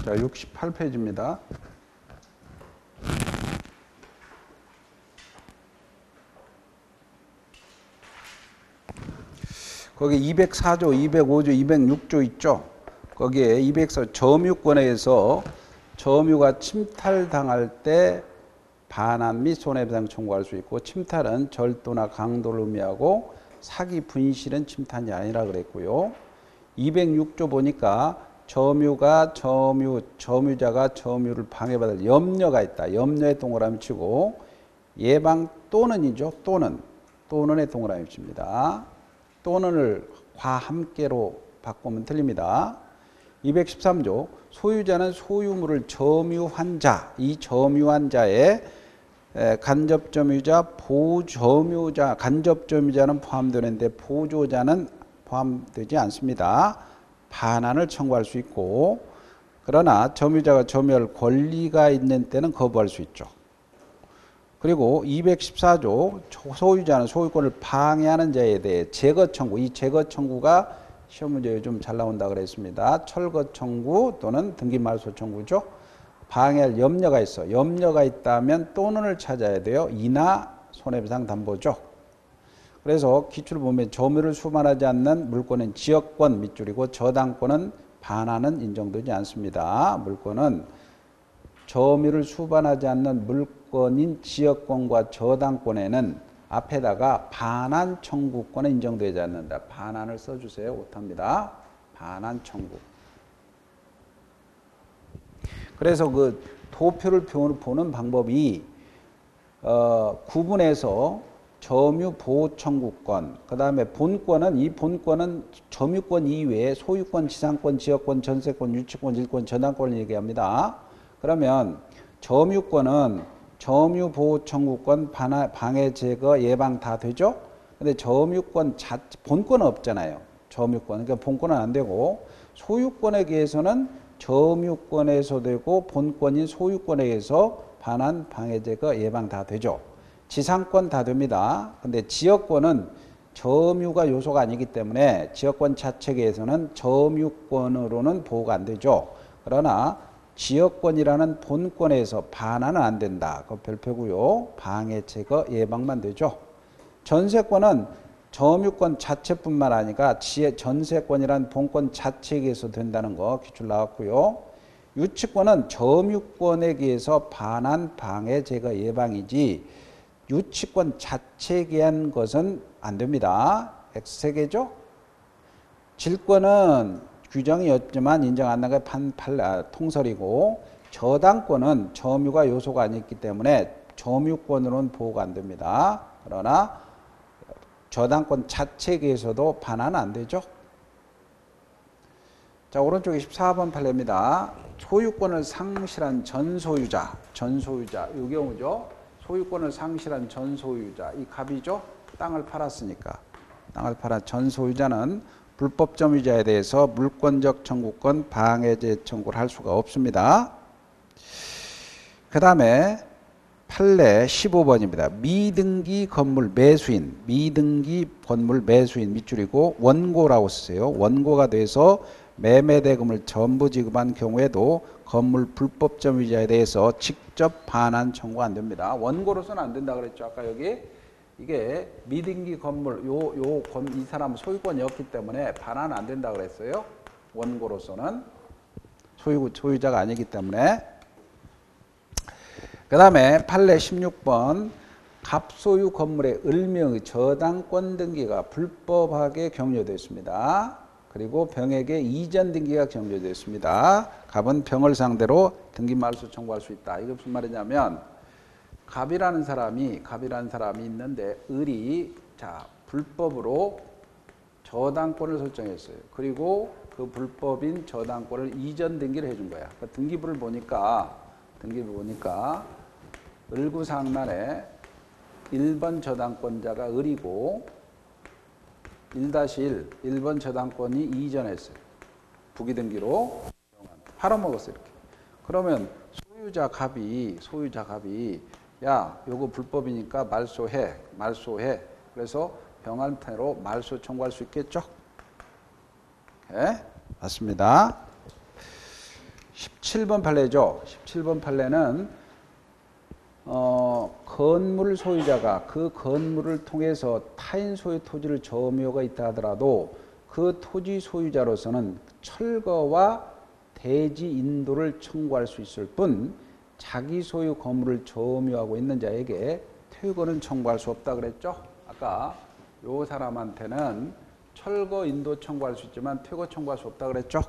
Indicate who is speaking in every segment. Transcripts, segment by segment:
Speaker 1: 자, 68페이지입니다. 거기 204조, 205조, 206조 있죠? 거기에 204 점유권에서 점유가 침탈당할 때 반환 및 손해배상 청구할 수 있고, 침탈은 절도나 강도를 의미하고 사기 분실은 침탈이 아니라 그랬고요. 206조 보니까 점유자가 점유를 방해받을 염려가 있다. 염려의 동그라미 치고, 예방 또는이죠. 또는의 동그라미 칩니다. 또는을 과 함께로 바꾸면 틀립니다. 213조 소유자는 소유물을 점유한 자, 이 점유한 자의 간접점유자, 보점유자, 간접점유자는 포함되는데 보조자는 포함되지 않습니다. 반환을 청구할 수 있고, 그러나 점유자가 점유할 권리가 있는 때는 거부할 수 있죠. 그리고 214조 소유자는 소유권을 방해하는 자에 대해 제거 청구, 이 제거 청구가 시험 문제에 좀 잘 나온다 그랬습니다. 철거 청구 또는 등기 말소 청구죠. 방해할 염려가 있어. 염려가 있다면 또는을 찾아야 돼요. 이나 손해배상 담보죠. 그래서 기출을 보면 점유를 수반하지 않는 물권은 지역권 밑줄이고, 저당권은 반환은 인정되지 않습니다. 물권은 점유를 수반하지 않는 물권인 지역권과 저당권에는 앞에다가 반환 청구권은 인정되지 않는다. 반환을 써주세요. 오타입니다. 반환 청구. 그래서 그 도표를 보는 방법이 구분해서 점유 보호 청구권, 그 다음에 본권은, 이 본권은 점유권 이외에 소유권, 지상권, 지역권, 전세권, 유치권, 일권, 저당권을 얘기합니다. 그러면 점유권은 점유 보호 청구권, 방해 제거, 예방 다 되죠? 근데 점유권 본권은 없잖아요. 점유권. 그러니까 본권은 안 되고, 소유권에 대해서는 점유권에서 되고, 본권인 소유권에 의해서 반환, 방해 제거, 예방 다 되죠. 지상권 다 됩니다. 근데 지역권은 점유가 요소가 아니기 때문에 지역권 자체에서는 점유권으로는 보호가 안 되죠. 그러나 지역권이라는 본권에서 반환은 안 된다. 그 별표고요. 방해 제거 예방만 되죠. 전세권은 점유권 자체뿐만 아니라 전세권이란 본권 자체에서 된다는 거 기출 나왔고요. 유치권은 점유권에 의해서 반환, 방해 제거 예방이지 유치권 자체에 의한 것은 안 됩니다. X3개죠. 질권은 규정이 없지만 인정 안 나게 통설이고, 저당권은 점유가 요소가 아니기 때문에 점유권으로는 보호가 안 됩니다. 그러나 저당권 자체에 의해서도 반환은 안 되죠. 자, 오른쪽에 14번 판례입니다. 소유권을 상실한 전소유자, 이 경우죠. 소유권을 상실한 전소유자, 이 갑이죠. 땅을 팔았으니까. 땅을 팔아 전소유자는 불법 점유자에 대해서 물권적 청구권 방해제 청구를 할 수가 없습니다. 그 다음에 판례 15번입니다. 미등기 건물 매수인, 미등기 건물 매수인 밑줄이고 원고라고 쓰세요. 원고가 돼서 매매대금을 전부 지급한 경우에도 건물 불법 점유자에 대해서 직접 반환 청구 안 됩니다. 원고로서는 안 된다 그랬죠. 아까 여기 이게 미등기 건물 이 사람 소유권이 없기 때문에 반환 안 된다 그랬어요. 원고로서는 소유자가 아니기 때문에. 그 다음에 판례 16번 갑소유 건물의 을명의 저당권 등기가 불법하게 경료됐습니다. 그리고 병에게 이전 등기가 경료됐습니다. 갑은 병을 상대로 등기 말소 청구할 수 있다. 이게 무슨 말이냐면, 갑이라는 사람이 있는데 을이 불법으로 저당권을 설정했어요. 그리고 그 불법인 저당권을 이전 등기를 해준 거야. 그러니까 등기부를 보니까 을구상란에 1번 저당권자가 을이고 1-1, 1번 저당권이 이전했어요. 부기등기로 팔아먹었어요. 이렇게. 그러면 소유자 갑이 야, 요거 불법이니까 말소해. 그래서 병한테로 말소 청구할 수 있겠죠? 네, 맞습니다. 17번 판례죠. 17번 판례는 건물 소유자가 그 건물을 통해서 타인 소유 토지를 점유가 있다 하더라도 그 토지 소유자로서는 철거와 대지 인도를 청구할 수 있을 뿐 자기 소유 건물을 점유하고 있는 자에게 퇴거는 청구할 수 없다 그랬죠. 아까 요 사람한테는 철거 인도 청구할 수 있지만 퇴거 청구할 수 없다 그랬죠.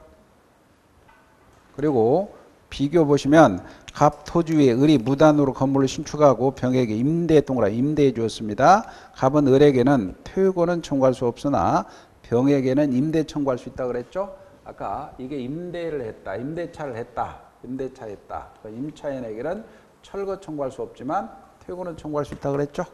Speaker 1: 그리고 비교 보시면 갑 토지 위에 을이 무단으로 건물을 신축하고 병에게 임대해 주었습니다. 갑은 을에게는 퇴거는 청구할 수 없으나 병에게는 임대 청구할 수 있다 그랬죠. 아까 이게 임대를 했다, 임대차를 했다, 임대차 했다. 임차인에게는 철거 청구할 수 없지만 퇴거는 청구할 수 있다 그랬죠.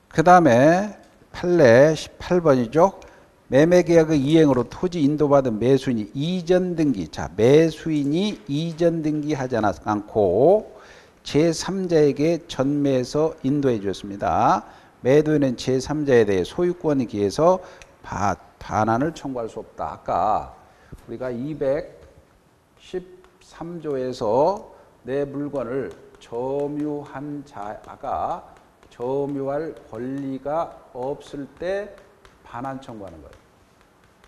Speaker 1: 그 다음에 판례 18번이죠. 매매계약의 이행으로 토지 인도받은 매수인이 이전 등기, 자 매수인이 이전 등기하지 않고 제3자에게 전매해서 인도해 주었습니다. 매도인은 제3자에 대해 소유권에 기해서 반환을 청구할 수 없다. 아까 우리가 213조에서 내 물건을 점유한 자가 점유할 권리가 없을 때 반환 청구하는 거예요.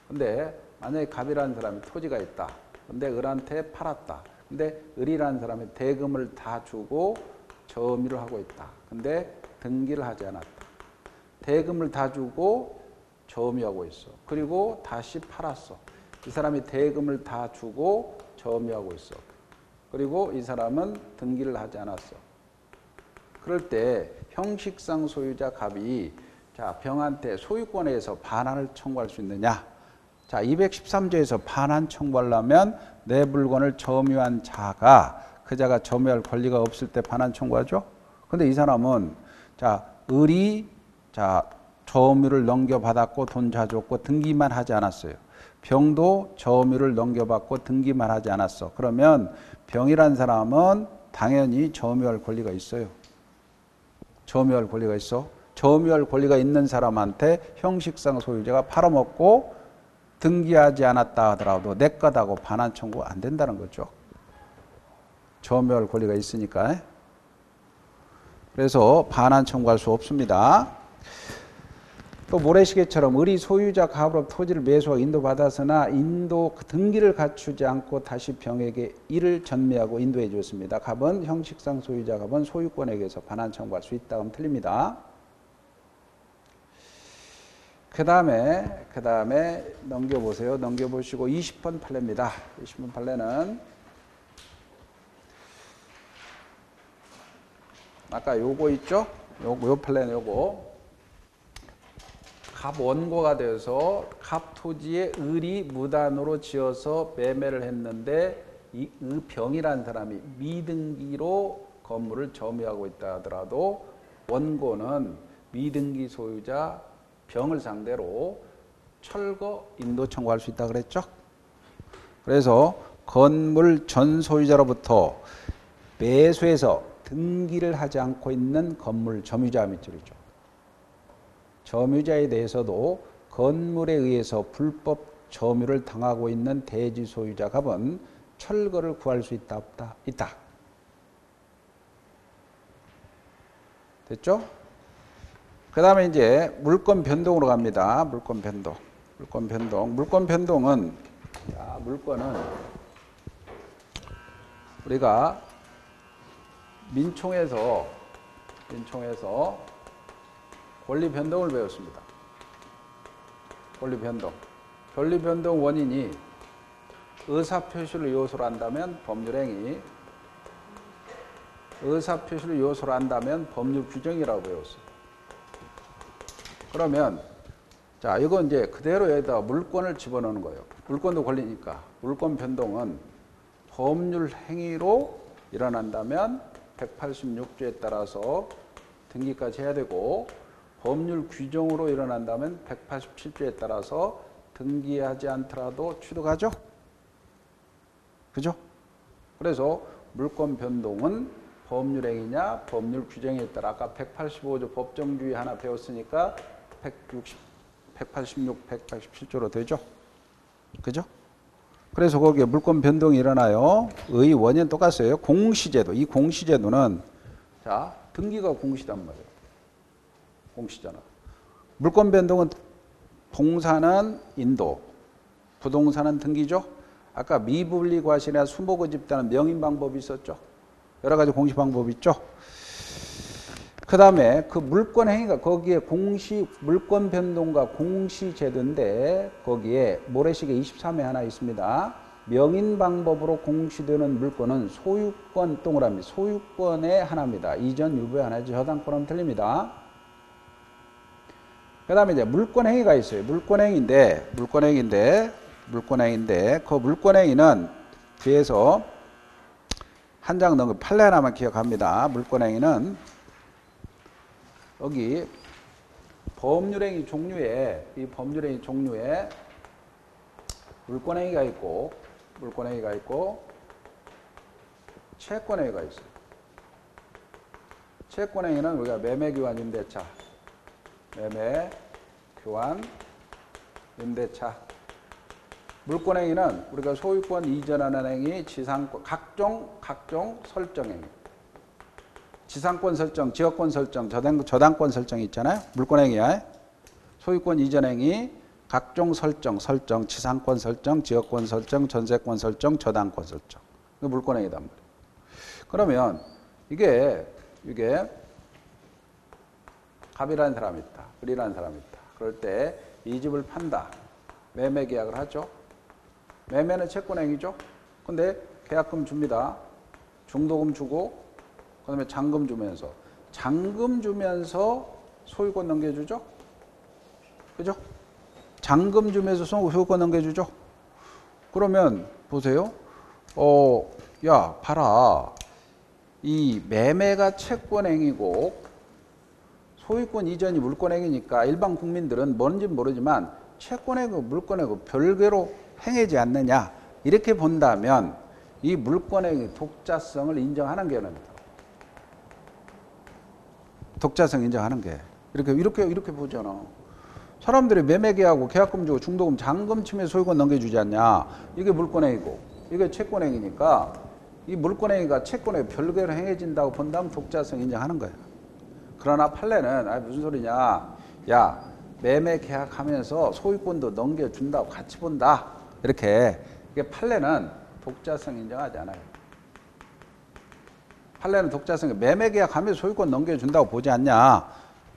Speaker 1: 근데 만약에 갑이라는 사람이 토지가 있다. 근데 을한테 팔았다. 근데 을이라는 사람이 대금을 다 주고 점유를 하고 있다. 근데 등기를 하지 않았다. 대금을 다 주고 점유하고 있어. 그리고 다시 팔았어. 이 사람이 대금을 다 주고 점유하고 있어. 그리고 이 사람은 등기를 하지 않았어. 그럴 때 형식상 소유자 갑이 자 병한테 소유권에서 반환을 청구할 수 있느냐? 자 213조에서 반환 청구하려면 내 물건을 점유한 자가 그 자가 점유할 권리가 없을 때 반환 청구하죠. 근데 이 사람은 자 을이 자 점유를 넘겨받았고 돈 자줬고 등기만 하지 않았어요. 병도 점유를 넘겨받고 등기만 하지 않았어. 그러면 병이란 사람은 당연히 점유할 권리가 있어요. 점유할 권리가 있어. 점유할 권리가 있는 사람한테 형식상 소유자가 팔아먹고 등기하지 않았다 하더라도 내 거다고 반환 청구 안 된다는 거죠. 점유할 권리가 있으니까. 그래서 반환 청구할 수 없습니다. 또 모래시계처럼 을이 소유자 갑으로 토지를 매수하고 인도받았으나 인도 등기를 갖추지 않고 다시 병에게 이를 전매하고 인도해 주었습니다. 갑은 형식상 소유자 갑은 소유권에게서 반환 청구할 수 있다 하면 틀립니다. 그 다음에 넘겨보세요. 넘겨보시고 20번 판례입니다. 20번 판례는 아까 요거 있죠? 요 판례는 요거. 갑 원고가 되어서 갑 토지에 을이 무단으로 지어서 매매를 했는데 이 병이라는 사람이 미등기로 건물을 점유하고 있다 하더라도 원고는 미등기 소유자 병을 상대로 철거 인도 청구할 수 있다 그랬죠. 그래서 건물 전 소유자로부터 매수해서 등기를 하지 않고 있는 건물 점유자 밑줄이죠. 점유자에 대해서도 건물에 의해서 불법 점유를 당하고 있는 대지 소유자 갑은 철거를 구할 수 있다 없다? 있다. 됐죠? 그 다음에 이제 물권 변동으로 갑니다. 물권 변동. 물권 변동은 자, 물권은 우리가 민총에서 권리 변동을 배웠습니다. 권리 변동 원인이 의사표시를 요소로 한다면 법률행위, 의사표시를 요소로 한다면 법률 규정이라고 배웠어요. 그러면 자 이거 이제 그대로 여기다 물권을 집어넣는 거예요. 물권도 권리니까. 물권 변동은 법률 행위로 일어난다면 186조에 따라서 등기까지 해야 되고 법률 규정으로 일어난다면 187조에 따라서 등기하지 않더라도 취득하죠. 그죠? 그래서 물권 변동은 법률 행위냐 법률 규정에 따라 아까 185조 법정주의 하나 배웠으니까 186, 187조로 되죠. 그죠? 그래서 거기에 물권 변동이 일어나요. 의 원인 똑같아요. 공시제도. 이 공시제도는 자, 등기가 공시단 말이에요. 공시잖아. 물권 변동은 동사는 인도, 부동산은 등기죠. 아까 미분리 과실이나 수목을 집단은 명인 방법이 있었죠. 여러 가지 공시 방법이 있죠. 그 다음에 그 물권 행위가 거기에 물권 변동과 공시제도인데 거기에 모래시계 23회 하나 있습니다. 명인 방법으로 공시되는 물권은 소유권 동그라미 소유권의 하나입니다. 이전 유보의 하나죠. 저당권은 틀립니다. 그 다음에 이제 물권 행위가 있어요. 물권 행위인데 그 물권 행위는 뒤에서 한 장 넣은 거 판례 하나만 기억합니다. 물권 행위는 여기 법률행위 종류에 이 법률행위 종류에 물권행위가 있고 채권행위가 있어요. 채권행위는 우리가 매매교환 임대차, 매매교환 임대차. 물권행위는 우리가 소유권 이전하는 행위, 지상권 각종 설정행위. 지상권 설정, 지역권 설정, 저당권 설정이 있잖아요. 물권행위야. 소유권 이전행위, 각종 설정, 지상권 설정, 지역권 설정, 전세권 설정, 저당권 설정. 이거 물권행위단 말이에요. 그러면 이게 갑이라는 사람이 있다. 을이라는 사람이 있다. 그럴 때 이 집을 판다. 매매 계약을 하죠. 매매는 채권행위죠. 근데 계약금 줍니다. 중도금 주고 그 다음에 잔금 주면서 소유권 넘겨주죠? 그죠? 잔금 주면서 소유권 넘겨주죠? 그러면 보세요. 야, 봐라. 이 매매가 채권행위고 소유권 이전이 물권행위니까 일반 국민들은 뭔지는 모르지만 채권행위고 물권행위고 별개로 행하지 않느냐. 이렇게 본다면 이 물권행위 독자성을 인정하는 게 있습니다. 독자성 인정하는 게 이렇게 보잖아. 사람들이 매매계약하고 계약금 주고 중도금 잔금 치면 소유권 넘겨주지 않냐. 이게 물권행위고 이게 채권행위니까 이 물권행위가 채권에 별개로 행해진다고 본다면 독자성 인정하는 거야. 그러나 판례는 무슨 소리냐. 야, 매매 계약하면서 소유권도 넘겨준다고 같이 본다. 이렇게. 이게 판례는 독자성 인정하지 않아요. 판례는 독자성, 매매 계약하면서 소유권 넘겨준다고 보지 않냐.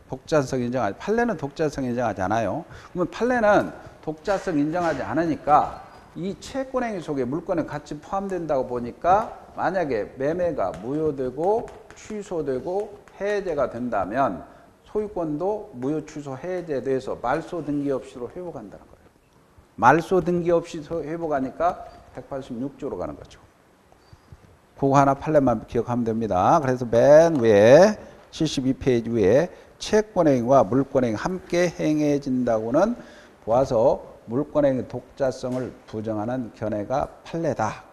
Speaker 1: 독자성 인정하지. 판례는 독자성 인정하지 않아요. 그러면 판례는 독자성 인정하지 않으니까 이 채권행위 속에 물권에 같이 포함된다고 보니까 만약에 매매가 무효되고 취소되고 해제가 된다면 소유권도 무효 취소 해제돼서 말소 등기 없이로 회복한다는 거예요. 말소 등기 없이 회복하니까 186조로 가는 거죠. 그거 하나 판례만 기억하면 됩니다. 그래서 맨 위에 72페이지 위에 채권행위와 물권행위 함께 행해진다고는 보아서 물권행위 독자성을 부정하는 견해가 판례다.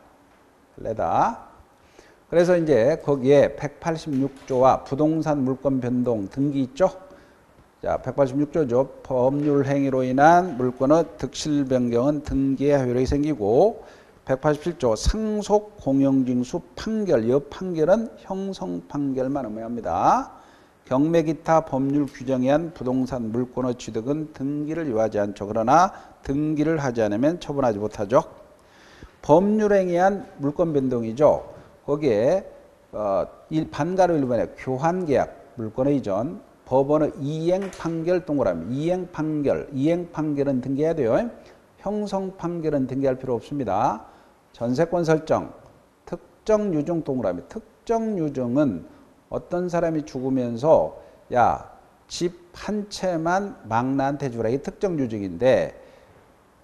Speaker 1: 그래서 이제 거기에 186조와 부동산 물권 변동 등기 있죠. 자, 186조죠. 법률 행위로 인한 물권의 득실 변경은 등기의 효력이 생기고 187조 상속 공영징수 판결, 이 판결은 형성 판결만 의미합니다. 경매 기타 법률 규정에 의한 부동산 물권의 취득은 등기를 요하지 않죠. 그러나 등기를 하지 않으면 처분하지 못하죠. 법률행위에 의한 물권 변동이죠. 거기에 반가로 일반의 교환계약, 물권의 이전, 법원의 이행 판결 동그라미, 이행 판결은 등기해야 돼요. 형성 판결은 등기할 필요 없습니다. 전세권 설정, 특정 유증 동그라미, 특정 유증은 어떤 사람이 죽으면서 야, 집 한 채만 망나한테 주라. 이게 특정 유증인데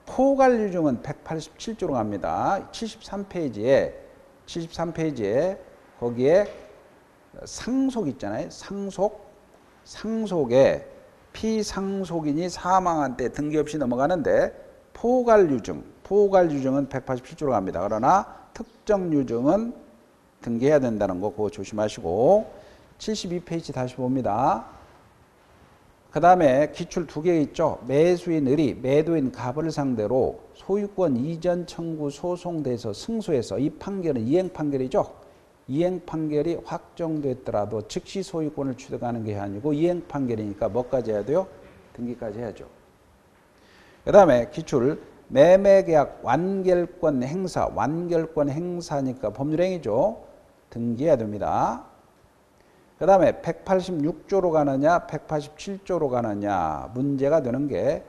Speaker 1: 포괄 유증은 187조로 갑니다. 73페이지에 거기에 상속 있잖아요. 상속에 피상속인이 사망한 때 등기 없이 넘어가는데 포괄 유증은 187조로 갑니다. 그러나 특정 유증은 등기해야 된다는 거 그거 조심하시고 72페이지 다시 봅니다. 그 다음에 기출 두 개 있죠. 매수인 을이 매도인 갑을 상대로 소유권 이전 청구 소송돼서 승소해서 이 판결은 이행 판결이죠. 이행 판결이 확정됐더라도 즉시 소유권을 취득하는 게 아니고 이행 판결이니까 뭐까지 해야 돼요? 등기까지 해야죠. 그 다음에 기출 매매계약 완결권 행사, 완결권 행사니까 법률행위죠. 등기해야 됩니다. 그 다음에 186조로 가느냐 187조로 가느냐 문제가 되는 게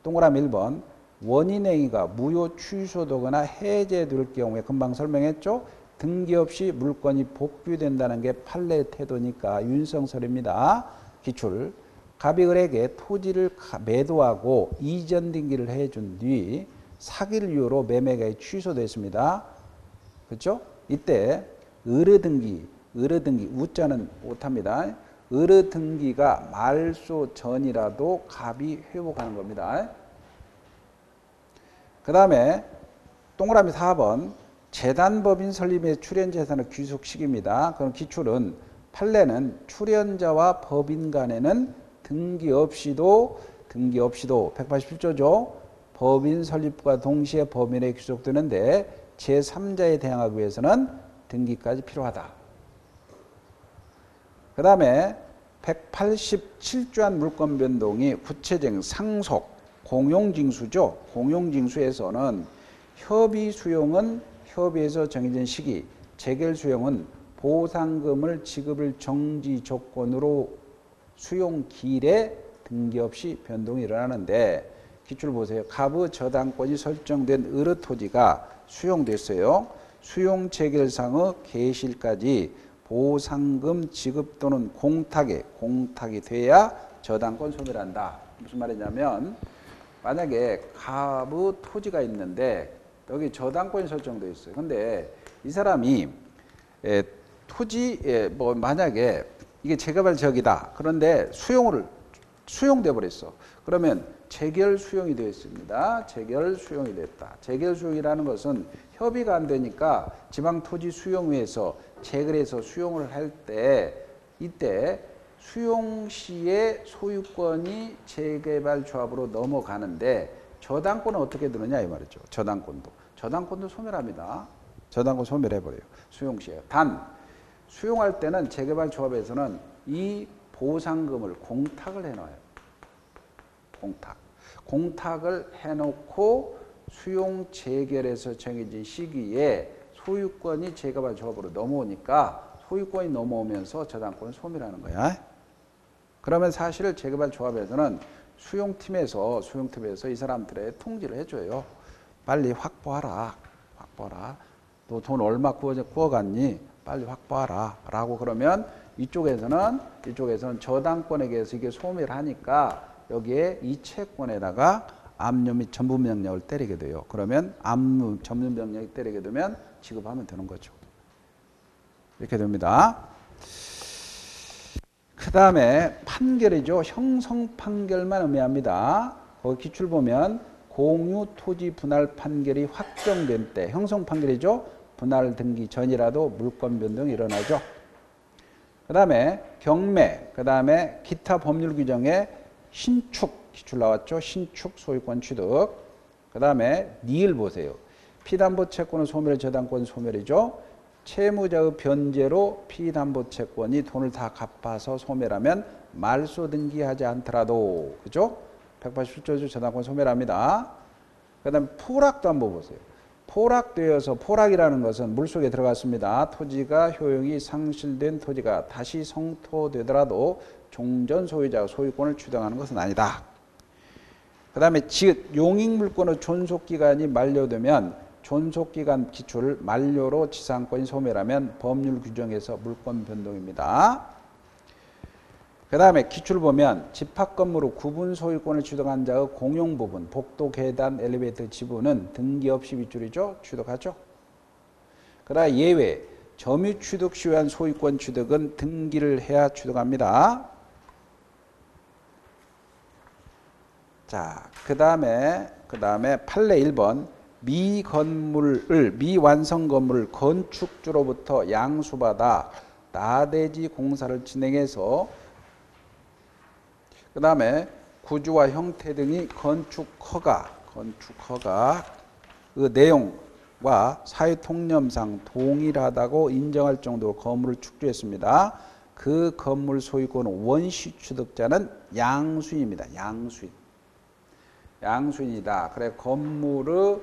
Speaker 1: 동그라미 1번 원인행위가 무효 취소되거나 해제될 경우에 금방 설명했죠. 등기 없이 물건이 복귀된다는 게 판례의 태도니까 윤성설입니다. 기출 갑이 을에게 토지를 매도하고 이전 등기를 해준 뒤 사기를 이유로 매매가 취소됐습니다. 그렇죠? 이때 을의 등기 우자는 못합니다. 을의 등기가 말소 전이라도 갑이 회복하는 겁니다. 그 다음에 동그라미 4번 재단법인 설립의 출연재산을 귀속시킵니다. 그럼 기출은 판례는 출연자와 법인 간에는 등기 없이도 187조죠. 법인 설립과 동시에 법인에 귀속되는데 제3자에 대항하기 위해서는 등기까지 필요하다. 그 다음에 187조한 물권 변동이 구체적 상속, 공용징수죠. 공용징수에서는 협의 수용은 협의에서 정해진 시기, 재결 수용은 보상금을 지급을 정지 조건으로 수용 기일에 등기 없이 변동이 일어나는데 기출 보세요. 갑의 저당권이 설정된 을의 토지가 수용됐어요. 수용 재결상의 개시일까지 보상금 지급 또는 공탁이 돼야 저당권 소멸을 한다. 무슨 말이냐면 만약에 갑의 토지가 있는데 여기 저당권이 설정되어 있어요. 근데 이 사람이 토지 만약에 이게 재개발 지역이다. 그런데 수용돼 버렸어. 그러면 재결 수용이 되어 있습니다. 재결 수용이 됐다. 재결 수용이라는 것은 협의가 안 되니까 지방토지수용회에서 재결해서 수용을 할 때 이때 수용 시에 소유권이 재개발조합으로 넘어가는데 저당권은 어떻게 되느냐 이 말이죠. 저당권도 소멸합니다. 저당권 소멸해버려요. 수용 시에. 단 수용할 때는 재개발조합에서는 이 보상금을 공탁을 해놔요. 공탁을 해놓고 수용 재결에서 정해진 시기에 소유권이 재개발 조합으로 넘어오니까 소유권이 넘어오면서 저당권을 소멸하는 거야. 그러면 사실 재개발 조합에서는 수용팀에서 이 사람들의 통지를 해줘요. 빨리 확보하라. 너 돈 얼마 구워갔니? 빨리 확보하라. 라고 그러면 이쪽에서는 저당권에 의해서 이게 소멸하니까 여기에 이 채권에다가 압류 및 전부 명령을 때리게 돼요. 그러면 압류, 전부 명령이 때리게 되면 지급하면 되는 거죠. 이렇게 됩니다. 그 다음에 판결이죠. 형성 판결만 의미합니다. 거기 기출 보면 공유 토지 분할 판결이 확정된 때 형성 판결이죠. 분할 등기 전이라도 물권 변동이 일어나죠. 그 다음에 경매, 그 다음에 기타 법률 규정에 신축 기출 나왔죠. 신축 소유권 취득. 그 다음에 니을 보세요. 피담보 채권은 소멸, 저당권 소멸이죠. 채무자의 변제로 피담보 채권이 돈을 다 갚아서 소멸하면 말소 등기하지 않더라도 그죠? 187조죠. 저당권 소멸합니다. 그 다음에 포락도 한번 보세요. 포락되어서 포락이라는 것은 물속에 들어갔습니다. 토지가 효용이 상실된 토지가 다시 성토되더라도 종전 소유자가 소유권을 주장하는 것은 아니다. 그 다음에 용익물권의 존속기간이 만료되면 존속기간 기출 만료로 지상권이 소멸하면 법률 규정에서 물권 변동입니다. 그 다음에 기출 보면 집합건물로 구분 소유권을 취득한 자의 공용부분, 복도, 계단, 엘리베이터 지분은 등기 없이 윗줄이죠. 취득하죠. 그 다음에 예외, 점유 취득 시효한 소유권 취득은 등기를 해야 취득합니다. 자, 그 다음에 판례 1번 미완성 건물을 건축주로부터 양수받아 나대지 공사를 진행해서 그 다음에 구조와 형태 등이 건축 허가 그 내용과 사회 통념상 동일하다고 인정할 정도로 건물을 축조했습니다. 그 건물 소유권은 원시 취득자는 양수인입니다. 양수인이다. 그래 건물의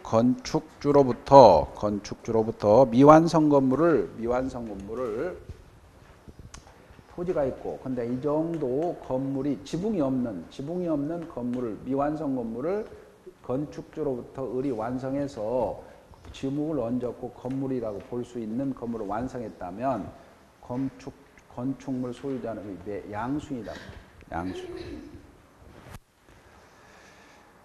Speaker 1: 건축주로부터 미완성 건물을 토지가 있고, 근데 이 정도 건물이 지붕이 없는 건물을, 미완성 건물을 건축주로부터 을이 완성해서 지붕을 얹었고 건물이라고 볼 수 있는 건물을 완성했다면 건축물 소유자는 양수인이다.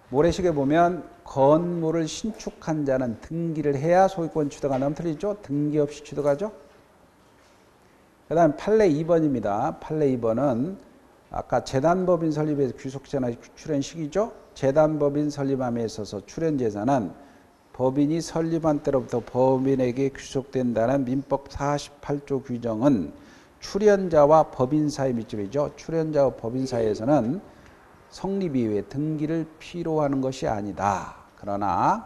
Speaker 1: 모래시계 보면 건물을 신축한 자는 등기를 해야 소유권 취득한다면 틀리죠? 등기 없이 취득하죠? 그 다음 판례 2번입니다. 판례 2번은 아까 재단법인 설립에서 귀속재산의 출현식이죠. 재단법인 설립함에 있어서 출현재산은 법인이 설립한 때로부터 법인에게 귀속된다는 민법 48조 규정은 출현자와 법인 사이 밑줄이죠. 출현자와 법인 사이에서는 성립 이후에 등기를 필요로 하는 것이 아니다. 그러나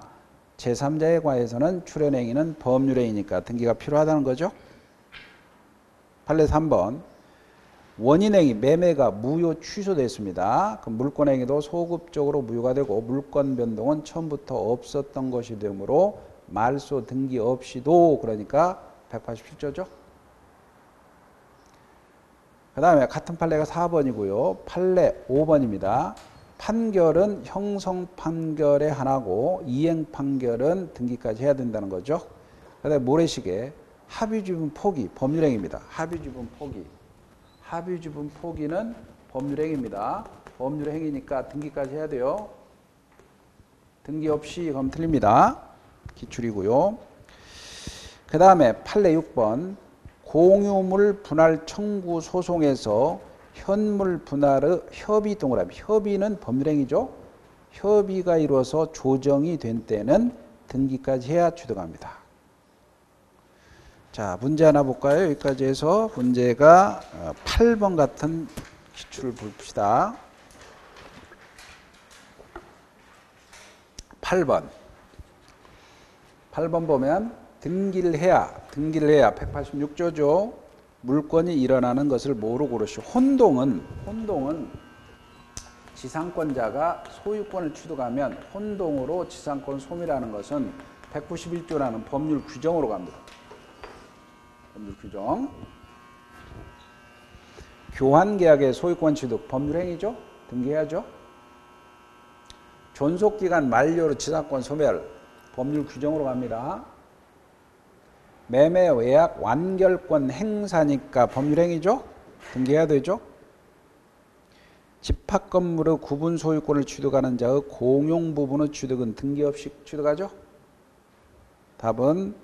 Speaker 1: 제3자에 관해서는 출현행위는 법률행위니까 등기가 필요하다는 거죠. 판례 3번 원인행위 매매가 무효 취소됐습니다. 그럼 물권행위도 소급적으로 무효가 되고 물권 변동은 처음부터 없었던 것이 되므로 말소 등기 없이도 그러니까 187조죠. 그 다음에 같은 판례가 4번이고요. 판례 5번입니다. 판결은 형성 판결의 하나고 이행 판결은 등기까지 해야 된다는 거죠. 그 다음에 모래시계 합의주분 포기 법률행위입니다. 합의주분 포기는 법률행위입니다. 법률행위니까 등기까지 해야 돼요. 등기 없이 그럼 틀립니다. 기출이고요. 그 다음에 판례 6번 공유물 분할 청구 소송에서 현물 분할의 협의 동그라미 협의는 법률행위죠. 협의가 이루어서 조정이 된 때는 등기까지 해야 취득합니다. 자, 문제 하나 볼까요? 여기까지 해서 문제가 8번 같은 기출을 봅시다. 8번 보면 등기를 해야 186조죠. 물권이 일어나는 것을 뭐로 고르시오? 혼동은 지상권자가 소유권을 취득하면 혼동으로 지상권 소멸하는 것은 191조라는 법률 규정으로 갑니다. 법률 규정. 교환계약의 소유권 취득 법률행위죠. 등기해야죠. 존속기간 만료로 지상권 소멸 법률 규정으로 갑니다. 매매 외약 완결권 행사니까 법률행위죠. 등기해야 되죠. 집합 건물의 구분 소유권을 취득하는 자의 공용 부분의 취득은 등기 없이 취득하죠. 답은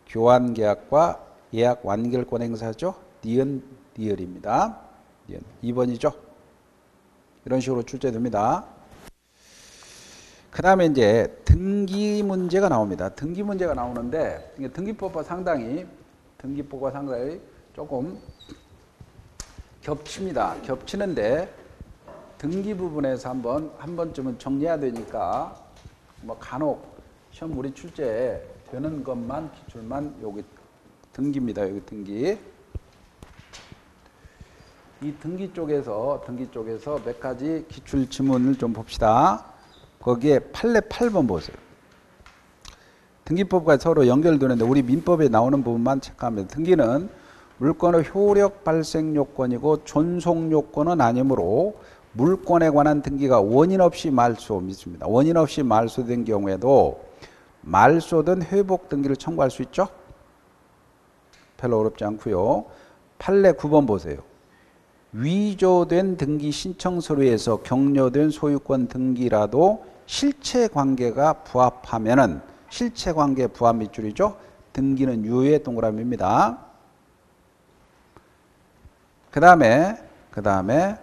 Speaker 1: 교환계약과 예약 완결권 행사죠. 니은입니다. 2번이죠. 이런 식으로 출제됩니다. 그 다음에 이제 등기 문제가 나옵니다. 등기 문제가 나오는데 등기법과 상당히 조금 겹칩니다. 겹치는데 등기 부분에서 한 번쯤은 정리해야 되니까 뭐 간혹 시험 우리 출제 되는 것만 기출만 여기 등기입니다. 여기 등기. 이 등기 쪽에서 몇 가지 기출 지문을 좀 봅시다. 거기에 판례 8번 보세요. 등기법과 서로 연결되는데 우리 민법에 나오는 부분만 체크하면 등기는 물권의 효력 발생 요건이고 존속 요건은 아니므로 물권에 관한 등기가 원인 없이 말소입니다. 원인 없이 말소된 경우에도 말소든 회복 등기를 청구할 수 있죠. 별로 어렵지 않고요. 판례 9번 보세요. 위조된 등기 신청 서류에서 격려된 소유권 등기라도 실체관계가 부합하면은 실체관계 부합 밑줄이죠. 등기는 유효의 동그라미입니다. 그 다음에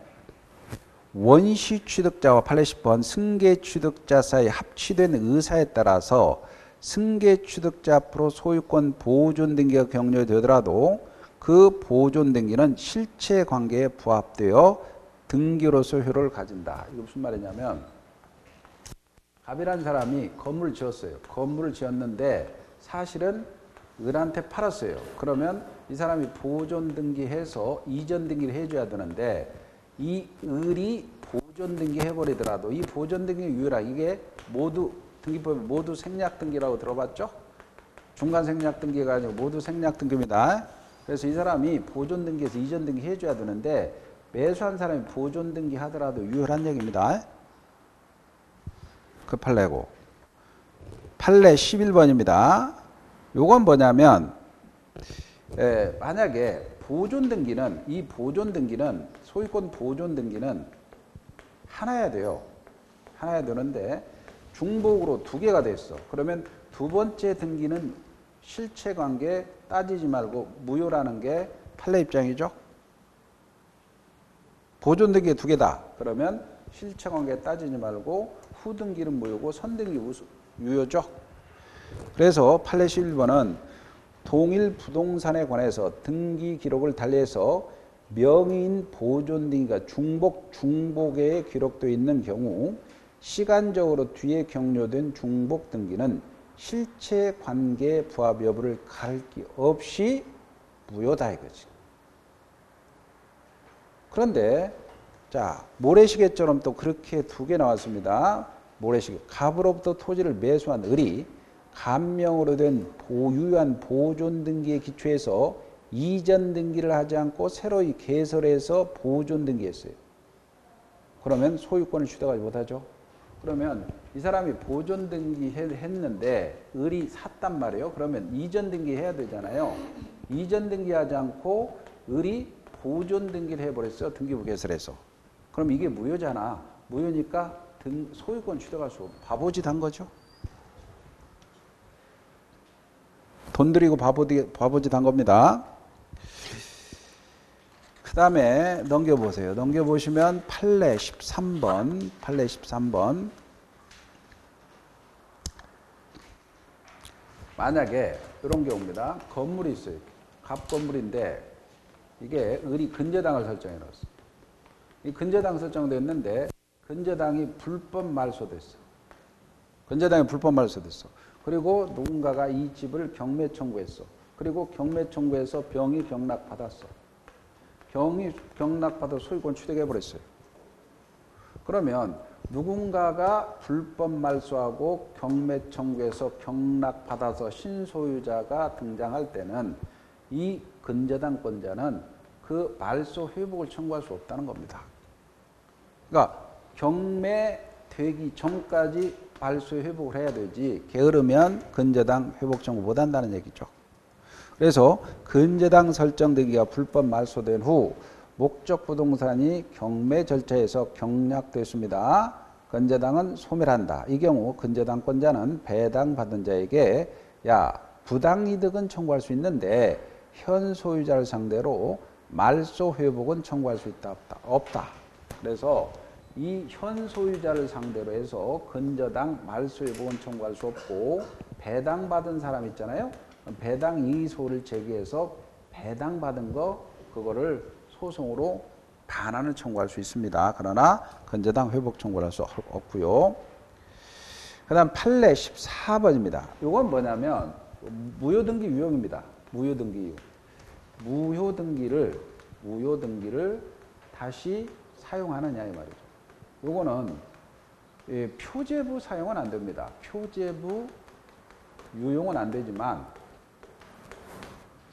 Speaker 1: 원시 취득자와 판례 10번 승계 취득자 사이 합치된 의사에 따라서 승계 취득자 앞으로 소유권 보존 등기가 격려되더라도 그 보존 등기는 실체 관계에 부합되어 등기로서 효력을 가진다. 이게 무슨 말이냐면 갑이라는 사람이 건물을 지었어요. 건물을 지었는데 사실은 을한테 팔았어요. 그러면 이 사람이 보존 등기해서 이전 등기를 해줘야 되는데 이 을이 보존 등기 해버리더라도 이 보존 등기 유일하게 이게 모두 등기법에 모두 생략 등기라고 들어봤죠? 중간 생략 등기가 아니고 모두 생략 등기입니다. 그래서 이 사람이 보존 등기에서 이전 등기 해줘야 되는데 매수한 사람이 보존 등기 하더라도 유효한 얘기입니다. 그 판례고. 판례 11번입니다. 요건 뭐냐면 만약에 보존 등기는 이 보존 등기는 소유권 보존 등기는 하나여야 돼요. 하나여야 되는데 중복으로 두 개가 됐어. 그러면 두 번째 등기는 실체관계 따지지 말고 무효라는 게 판례 입장이죠. 보존 등기 두 개다. 그러면 실체관계 따지지 말고 후등기는 무효고 선등기 유효죠. 그래서 판례 11번은 동일 부동산에 관해서 등기 기록을 달리해서 명의인 보존 등기가 중복에 기록되어 있는 경우 시간적으로 뒤에 격려된 중복 등기는 실체 관계 부합 여부를 가릴 게 없이 무효다 이거지. 그런데 자 모래시계처럼 또 그렇게 두 개 나왔습니다. 모래시계. 갑으로부터 토지를 매수한 을이 감명으로 된 유효한 보존 등기에 기초해서 이전 등기를 하지 않고 새로이 개설해서 보존 등기했어요. 그러면 소유권을 취득하지 못하죠. 그러면 이 사람이 보존 등기 했는데 을이 샀단 말이에요. 그러면 이전 등기 해야 되잖아요. 이전 등기하지 않고 을이 보존 등기를 해버렸어요. 등기부 개설해서. 그럼 이게 무효잖아. 무효니까 소유권 취득할 수 없고 바보짓 한 거죠. 돈 들이고 바보짓 한 겁니다. 그 다음에 넘겨보세요. 넘겨보시면 판례 13번. 판례 13번. 만약에 이런 경우입니다. 건물이 있어요. 갑 건물인데 이게 을이 근저당을 설정해 놓았어. 이 근저당 설정됐는데 근저당이 불법 말소됐어. 근저당이 불법 말소됐어. 그리고 누군가가 이 집을 경매 청구했어. 그리고 경매 청구해서 병이 경락받았어. 병이 경락받아 소유권 취득해버렸어요. 그러면 누군가가 불법 말소하고 경매 청구해서 경락받아서 신소유자가 등장할 때는 이 근저당권자는 그 말소 회복을 청구할 수 없다는 겁니다. 그러니까 경매되기 전까지 말소 회복을 해야 되지 게으르면 근저당 회복 청구 못 한다는 얘기죠. 그래서 근저당 설정 등기가 불법 말소된 후 목적 부동산이 경매 절차에서 경락됐습니다. 근저당은 소멸한다. 이 경우 근저당권자는 배당받은 자에게 부당이득은 청구할 수 있는데 현 소유자를 상대로 말소 회복은 청구할 수 있다 없다. 그래서 이 현 소유자를 상대로 해서 근저당 말소 회복은 청구할 수 없고 배당받은 사람 있잖아요. 배당 이의소를 제기해서 배당받은 거 그거를 소송으로 반환을 청구할 수 있습니다. 그러나 근저당 회복 청구를 할 수 없고요. 그 다음 판례 14번입니다. 이건 뭐냐면 무효등기 유형입니다. 무효등기 유형. 무효등기를 다시 사용하느냐 이 말이죠. 요거는 표제부 사용은 안 됩니다. 표제부 유용은 안 되지만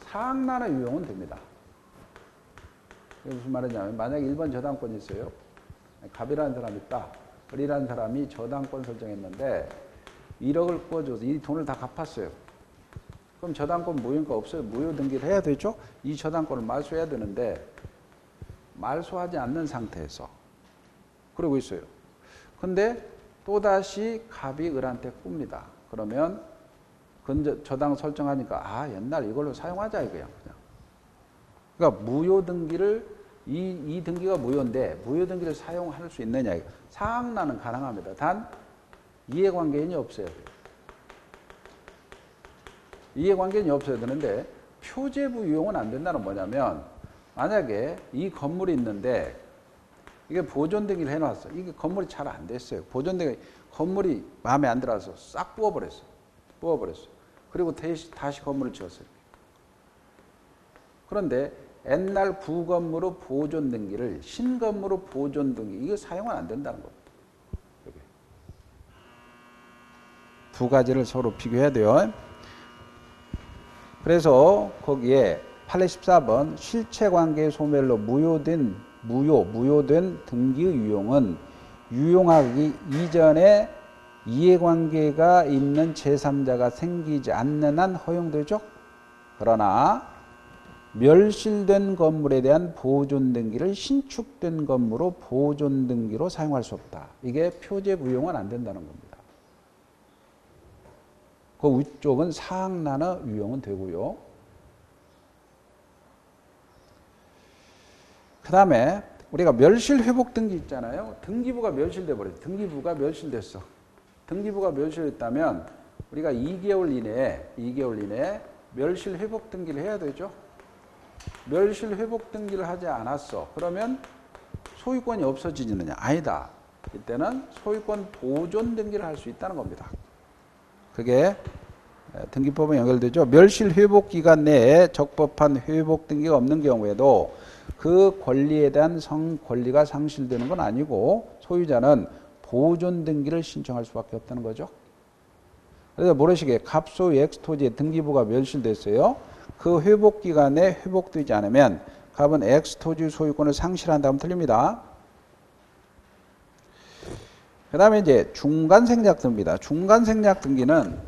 Speaker 1: 상란의 유용은 됩니다. 이게 무슨 말이냐면 만약에 1번 저당권이 있어요. 갑이라는 사람이 있다. 을이라는 사람이 저당권 설정했는데 1억을 구워줘서 이 돈을 다 갚았어요. 그럼 저당권 무효니까 없어요. 무효 등기를 해야 되죠. 이 저당권을 말소해야 되는데 말소하지 않는 상태에서 그러고 있어요. 근데 또다시 갑이 을한테 꿉니다. 그러면 저당 설정하니까 옛날 이걸로 사용하자 이거야. 그러니까 무효 등기를 이 등기가 무효인데 무효 등기를 사용할 수 있느냐. 상란은 가능합니다. 단 이해관계인이 없어야 돼요. 이해관계인이 없어야 되는데 표제부 유용은 안 된다는 뭐냐면 만약에 이 건물이 있는데 이게 보존등기를 해놨어. 이게 건물이 잘 안 됐어요. 보존등기 건물이 마음에 안 들어서 싹 부어버렸어. 그리고 다시 건물을 지었어요. 그런데 옛날 부건물의 보존등기를 신건물의 보존등기 이거 사용은 안 된다는 겁니다. 여기. 두 가지를 서로 비교해야 돼요. 그래서 거기에 814번 실체관계 소멸로 무효된 등기의 유용은 유용하기 이전에 이해관계가 있는 제3자가 생기지 않는 한 허용되죠. 그러나 멸실된 건물에 대한 보존등기를 신축된 건물로 보존등기로 사용할 수 없다. 이게 표제부 유용은 안 된다는 겁니다. 그 위쪽은 사항란의 유용은 되고요. 그 다음에 우리가 멸실회복 등기 있잖아요. 등기부가 멸실돼 버렸어. 등기부가 멸실됐어. 등기부가 멸실됐다면 우리가 2개월 이내에 멸실회복 등기를 해야 되죠. 멸실회복 등기를 하지 않았어. 그러면 소유권이 없어지느냐? 아니다. 이때는 소유권 보존 등기를 할 수 있다는 겁니다. 그게 등기법에 연결되죠. 멸실회복 기간 내에 적법한 회복 등기가 없는 경우에도 그 권리에 대한 권리가 상실되는 건 아니고 소유자는 보존 등기를 신청할 수밖에 없다는 거죠. 그래서 모래시계 갑소유 X토지의 등기부가 멸실됐어요. 그 회복 기간에 회복되지 않으면 갑은 X토지 소유권을 상실한다면 틀립니다. 그 다음에 이제 중간생략 등기입니다. 중간생략 등기는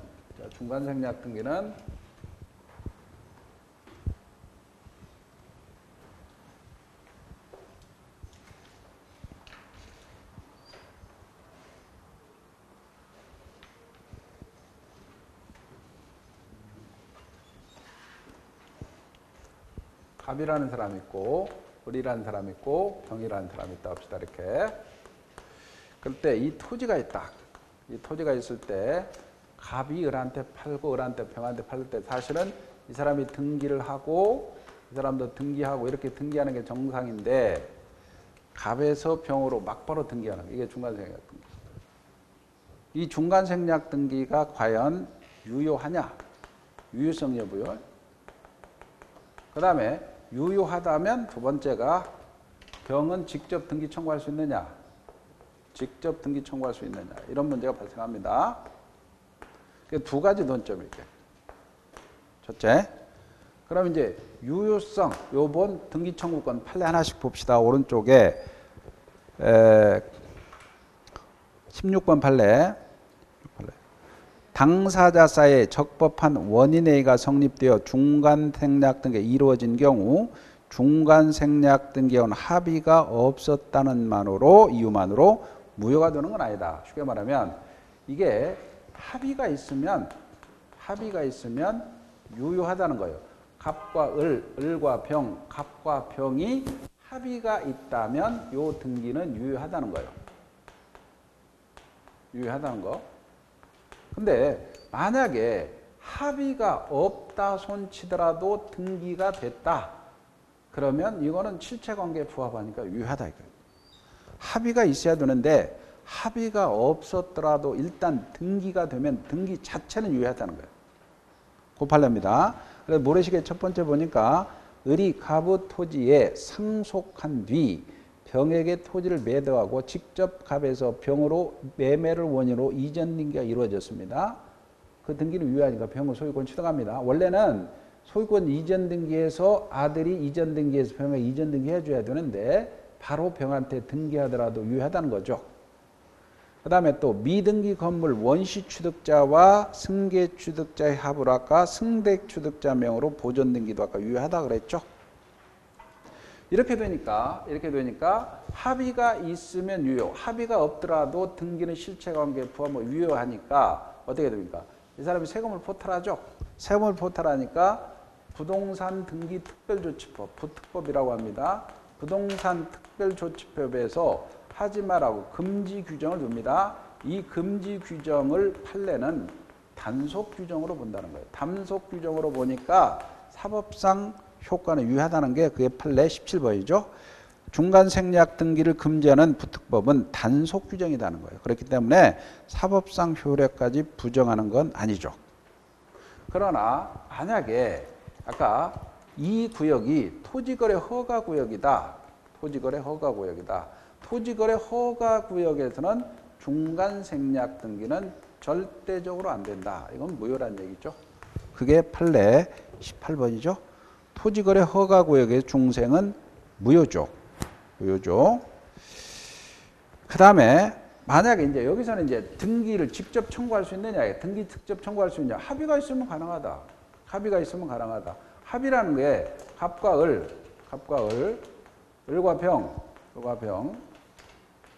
Speaker 1: 갑이라는 사람이 있고 을이라는 사람이 있고 병이라는 사람이 있다 합시다. 이렇게. 그럴 때 이 토지가 있다. 이 토지가 있을 때 갑이 을한테 팔고 을한테 병한테 팔 때 사실은 이 사람이 등기를 하고 이 사람도 등기하고 이렇게 등기하는 게 정상인데 갑에서 병으로 막바로 등기하는 거. 이게 중간생략 등기. 이 중간생략 등기가 과연 유효하냐? 유효성 여부요. 그 다음에 유효하다면 두 번째가 병은 직접 등기 청구할 수 있느냐? 직접 등기 청구할 수 있느냐? 이런 문제가 발생합니다. 두 가지 논점 이렇게. 첫째. 그럼 이제 유효성, 요번 등기 청구권 판례 하나씩 봅시다. 오른쪽에 16번 판례. 당사자 사이에 적법한 원인회의가 성립되어 중간생략 등기가 이루어진 경우 중간생략 등기원 합의가 없었다는 이유만으로 무효가 되는 건 아니다. 쉽게 말하면 이게 합의가 있으면 유효하다는 거예요. 갑과 을과 병, 갑과 병이 합의가 있다면 요 등기는 유효하다는 거예요. 유효하다는 거. 근데 만약에 합의가 없다 손치더라도 등기가 됐다. 그러면 이거는 실체관계에 부합하니까 유효하다 이거예요. 합의가 있어야 되는데 합의가 없었더라도 일단 등기가 되면 등기 자체는 유효하다는 거예요. 그 판례입니다. 그래서 모래시계 첫 번째 보니까 을이 갑의 토지에 상속한 뒤 병에게 토지를 매도하고 직접 갑에서 병으로 매매를 원인으로 이전 등기가 이루어졌습니다. 그 등기는 유효하니까 병의 소유권 취득합니다. 원래는 소유권 이전 등기에서 아들이 이전 등기해서 병에 이전 등기 해줘야 되는데 바로 병한테 등기하더라도 유효하다는 거죠. 그 다음에 또 미등기 건물 원시 취득자와 승계 취득자의 합을 아까 승대 취득자 명으로 보존 등기도 아까 유효하다 그랬죠. 이렇게 되니까 합의가 있으면 유효, 합의가 없더라도 등기는 실체관계에 부합하면 유효하니까 어떻게 됩니까? 이 사람이 세금을 포탈하죠. 세금을 포탈하니까 부동산 등기 특별조치법, 부특법이라고 합니다. 부동산 특별조치법에서 하지 말라고 금지 규정을 둡니다. 이 금지 규정을 판례는 단속 규정으로 본다는 거예요. 단속 규정으로 보니까 사법상 효과는 유효하다는 게 그게 판례 17번이죠. 중간생략 등기를 금지하는 부특법은 단속 규정이라는 거예요. 그렇기 때문에 사법상 효력까지 부정하는 건 아니죠. 그러나 만약에 아까 이 구역이 토지거래 허가구역이다. 토지거래 허가구역이다. 토지거래 허가구역에서는 중간생략 등기는 절대적으로 안 된다. 이건 무효란 얘기죠. 그게 판례 18번이죠. 토지거래 허가구역의 중생은 무효죠. 무효죠. 그 다음에 만약에 이제 여기서는 이제 등기를 직접 청구할 수 있느냐, 등기 직접 청구할 수 있느냐, 합의가 있으면 가능하다. 합의가 있으면 가능하다. 합의라는 게 갑과 을, 을과 병,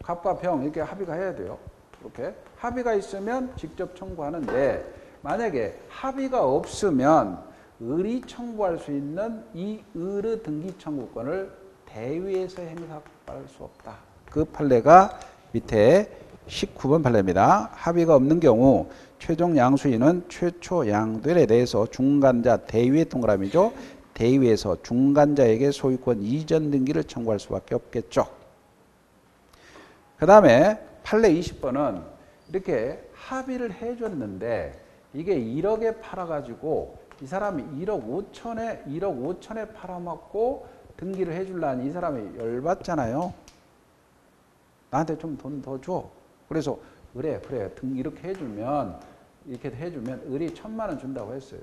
Speaker 1: 갑과 병 이렇게 합의가 해야 돼요. 이렇게 합의가 있으면 직접 청구하는데 만약에 합의가 없으면 을이 청구할 수 있는 이 을의 등기 청구권을 대위에서 행사할 수 없다. 그 판례가 밑에 19번 판례입니다. 합의가 없는 경우 최종 양수인은 최초 양도인에 대해서 중간자 대위의 동그라미죠. 대위에서 중간자에게 소유권 이전 등기를 청구할 수밖에 없겠죠. 그 다음에 판례 20번은 이렇게 합의를 해줬는데 이게 1억에 팔아가지고 이 사람이 1억 5천에 팔아먹고 등기를 해줄라니 이 사람이 열받잖아요. 나한테 좀 돈 더 줘. 그래서 그래 이렇게 해주면 을이 1,000만 원 준다고 했어요.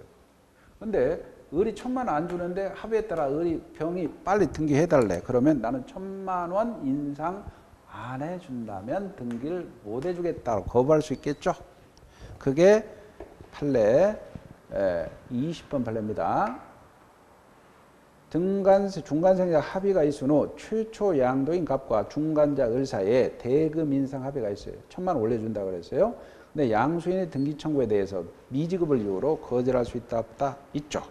Speaker 1: 근데 을이 1,000만 원 안 주는데 합의에 따라 을이 병이 빨리 등기해달래. 그러면 나는 1,000만 원 인상 안 해준다면 등기를 못 해주겠다고 거부할 수 있겠죠. 그게 판례 20번 판례입니다. 중간생략 합의가 있은 후 최초 양도인 갑과 중간자 을 사이에 대금 인상 합의가 있어요. 1,000만 원 올려준다고 그랬어요. 근데 양수인의 등기 청구에 대해서 미지급을 이유로 거절할 수 있다 없다? 있죠.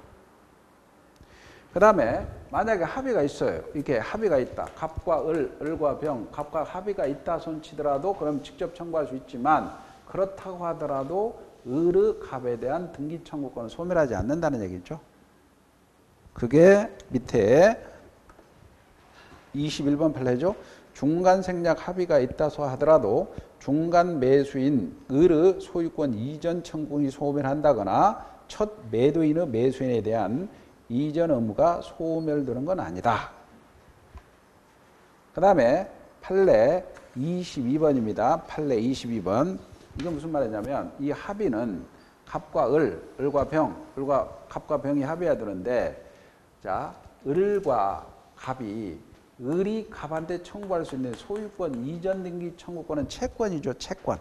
Speaker 1: 그 다음에 만약에 합의가 있어요. 이렇게 합의가 있다. 갑과 을과 병, 갑과 합의가 있다 손치더라도 그럼 직접 청구할 수 있지만 그렇다고 하더라도 을의 갑에 대한 등기 청구권은 소멸하지 않는다는 얘기죠. 그게 밑에 21번 판례죠. 중간생략 합의가 있다소 하더라도 중간 매수인 을의 소유권 이전 청구이 소멸한다거나 첫 매도인의 매수인에 대한 이전 의무가 소멸되는 건 아니다. 그 다음에 판례 22번입니다. 판례 22번. 이게 무슨 말이냐면 이 합의는 갑과 을과 병, 갑과 병이 합의해야 되는데 자, 을과 갑이 을이 갑한테 청구할 수 있는 소유권 이전 등기 청구권은 채권이죠. 채권.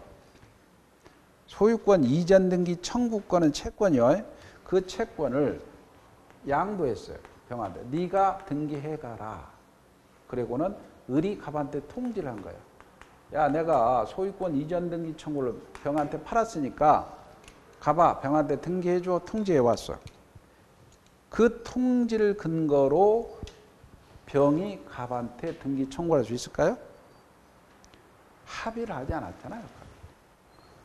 Speaker 1: 소유권 이전 등기 청구권은 채권이요. 그 채권을 양도했어요. 병한테. 네가 등기해가라. 그리고는 을이 갑한테 통지를 한 거예요. 야, 내가 소유권 이전 등기 청구를 병한테 팔았으니까 가봐. 병한테 등기해줘. 통지해왔어. 그 통지를 근거로 병이 갑한테 등기 청구할 수 있을까요? 합의를 하지 않았잖아요.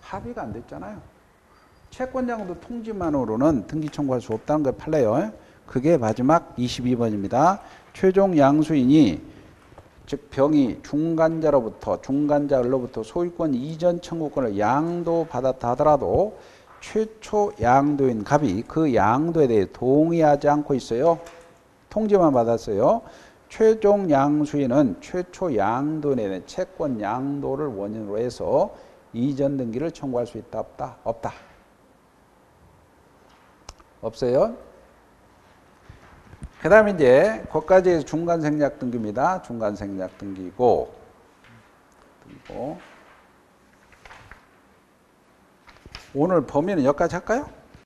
Speaker 1: 합의가 안 됐잖아요. 채권장도 통지만으로는 등기 청구할 수 없다는 걸 판례요. 그게 마지막 22번입니다. 최종 양수인이 즉 병이 중간자 을로부터 소유권 이전 청구권을 양도받았다 하더라도 최초 양도인 갑이 그 양도에 대해 동의하지 않고 있어요. 통지만 받았어요. 최종 양수인은 최초 양도인에 대한 채권 양도를 원인으로 해서 이전 등기를 청구할 수 있다 없다? 없다. 없어요. 그 다음에 이제 거기까지 중간생략 등기입니다. 중간생략 등기고 오늘 범위는 여기까지 할까요?